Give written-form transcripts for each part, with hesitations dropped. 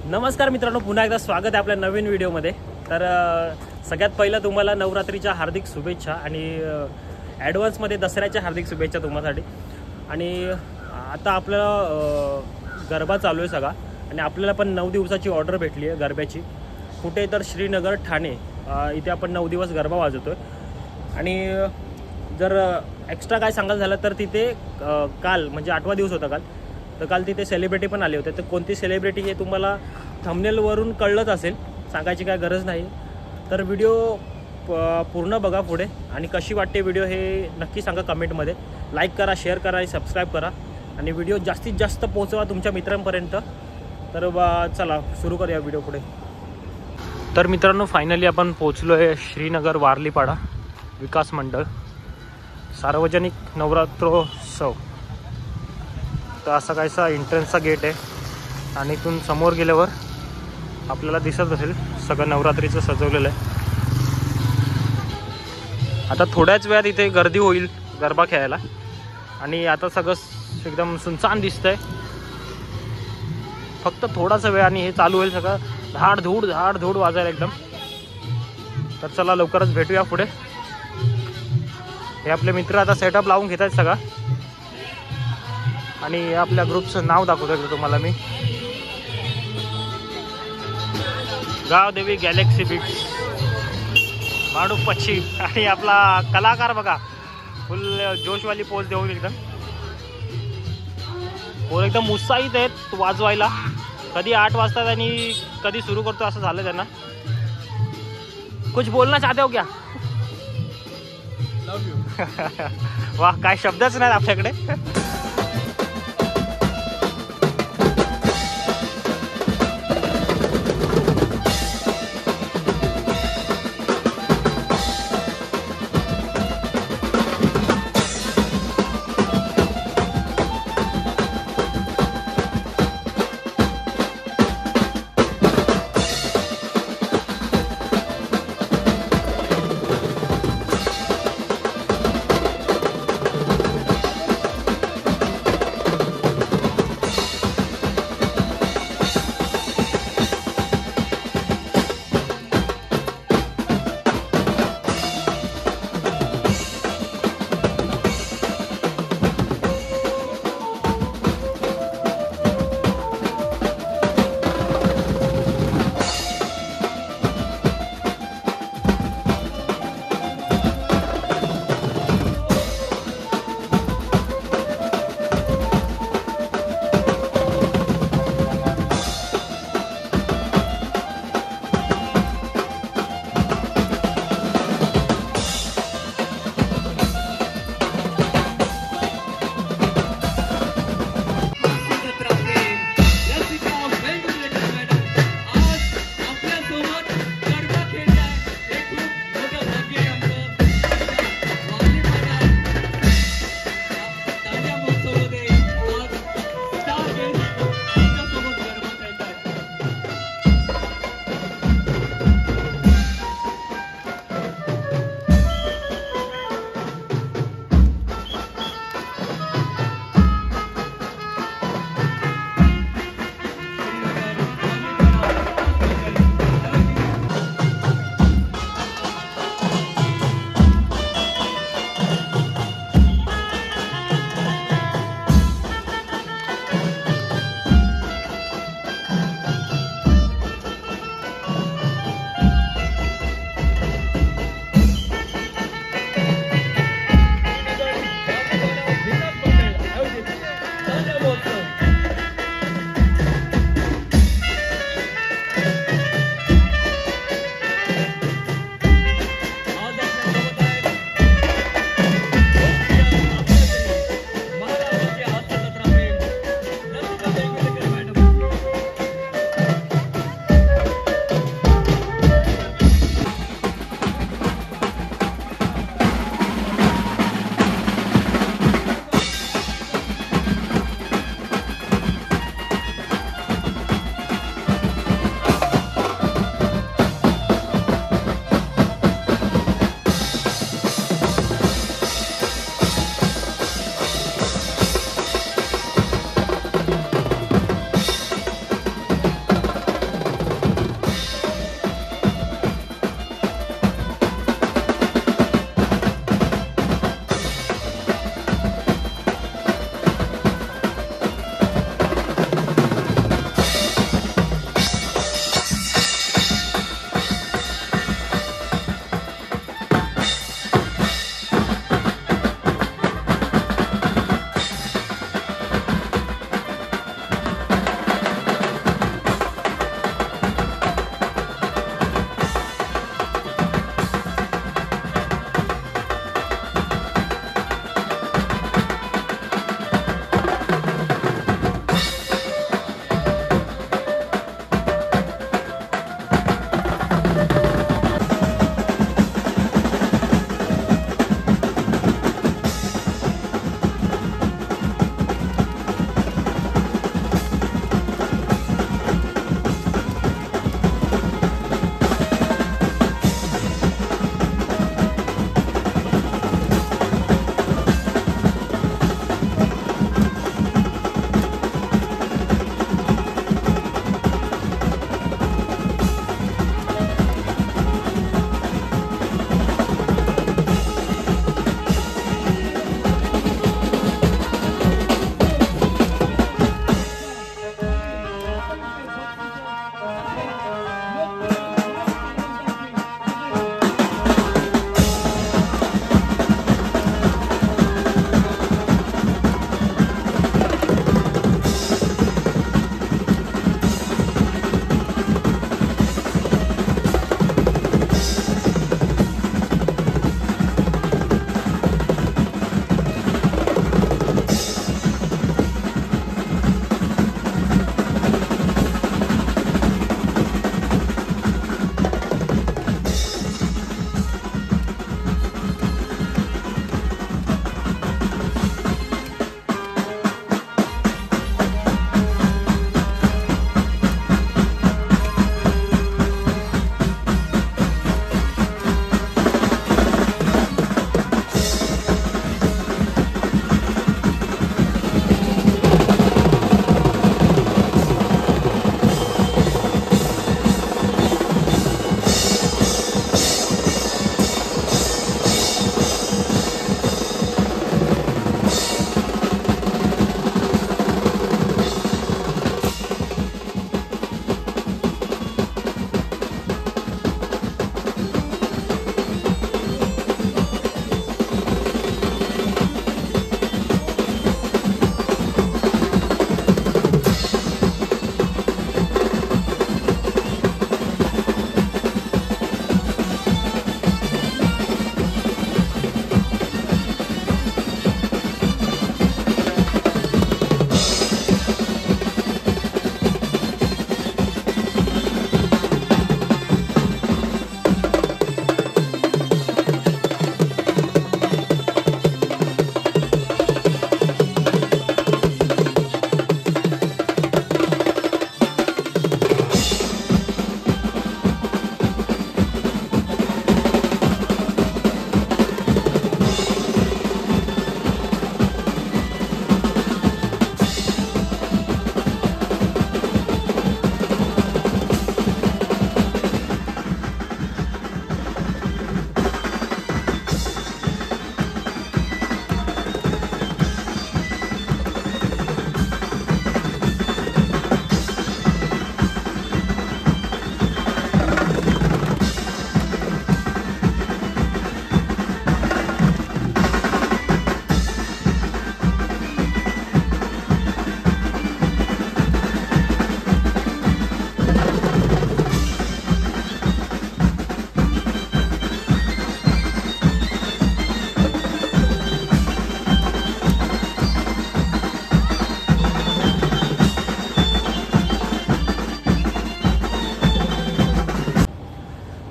नमस्कार मित्रांनो, पुन्हा एकदा स्वागत आहे आपल्या नवीन व्हिडिओमध्ये। तर सगळ्यात पहिलं तुम्हाला नवरात्रीच्या हार्दिक शुभेच्छा आणि ॲडव्हान्समध्ये दसऱ्याच्या हार्दिक शुभेच्छा तुम्हासाठी। आणि आता आपलं गरबा चालू आहे सगळा आणि आपल्याला पण 9 दिवसाची ऑर्डर भेटली आहे गरब्याची। कुठे तर श्रीनगर ठाणे इथे आपण 9 दिवस गरबा वाजवतोय। आणि जर एक्स्ट्रा काय सांगायचं झालं तर तिथे काल म्हणजे 8वा दिवस होता काल, तर काल तिथे सेलिब्रिटी पण आले होते। तर कोणती सेलिब्रिटी हे तुम्हाला थंबनेलवरून कळलंच असेल, सांगायची काय गरज नाही। तर व्हिडिओ पूर्ण बघा पुढे, आणि कशी वाटते व्हिडिओ हे नक्की सांगा कमेंटमध्ये। लाईक करा, शेअर करा आणि सबस्क्राईब करा, आणि व्हिडिओ जास्तीत जास्त पोहोचवा तुमच्या मित्रांपर्यंत। तर चला सुरू करूया व्हिडिओ पुढे। तर मित्रांनो, फायनली आपण पोहोचलो आहे श्रीनगर वारलीपाडा विकास मंडळ सार्वजनिक नवरात्रोत्सव। तर असा कायसा एंट्रन्सचा गेट आहे, आणि इथून समोर गेल्यावर आपल्याला दिसत असेल सगळं नवरात्रीचं सजवलेलं आहे। आता थोड्याच वेळात इथे गर्दी होईल गरबा खेळायला, आणि आता सगळं एकदम सुनसान दिसतंय। फक्त थोडासा वेळ आणि हे चालू होईल सगळं धाड धूड वाजायला एकदम। तर चला लवकरच भेटूया पुढे। हे आपले मित्र आता सेटअप लावून घेत आहेत सगळा, आणि आपल्या ग्रुपचं नाव दाखवतो तुम्हाला मी, गावदेवी गॅलेक्सी बिट्स माडू पश्चिम। आणि आपला कलाकार बघा, फुल जोशवाली पोज देऊन एकदम उत्साहित आहेत वाजवायला। कधी 8 वाजतात आणि कधी सुरू करतो असं झालं त्यांना। कुछ बोलना चाहते हो क्या? लव यू। वाह, काय शब्दच नाहीत आपल्याकडे।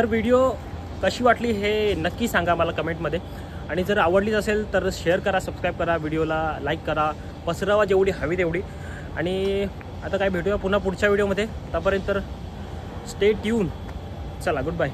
तर व्हिडिओ कशी वाटली हे नक्की सांगा मला कमेंटमध्ये. आणि जर आवडलीच असेल तर शेअर करा, सबस्क्राईब करा, व्हिडिओला लाईक करा, पसरवा जेवढी हवी तेवढी. आणि आता काय भेटूया पुन्हा पुढच्या व्हिडिओमध्ये. तोपर्यंत स्टे ट्यून. चला, गुड बाय.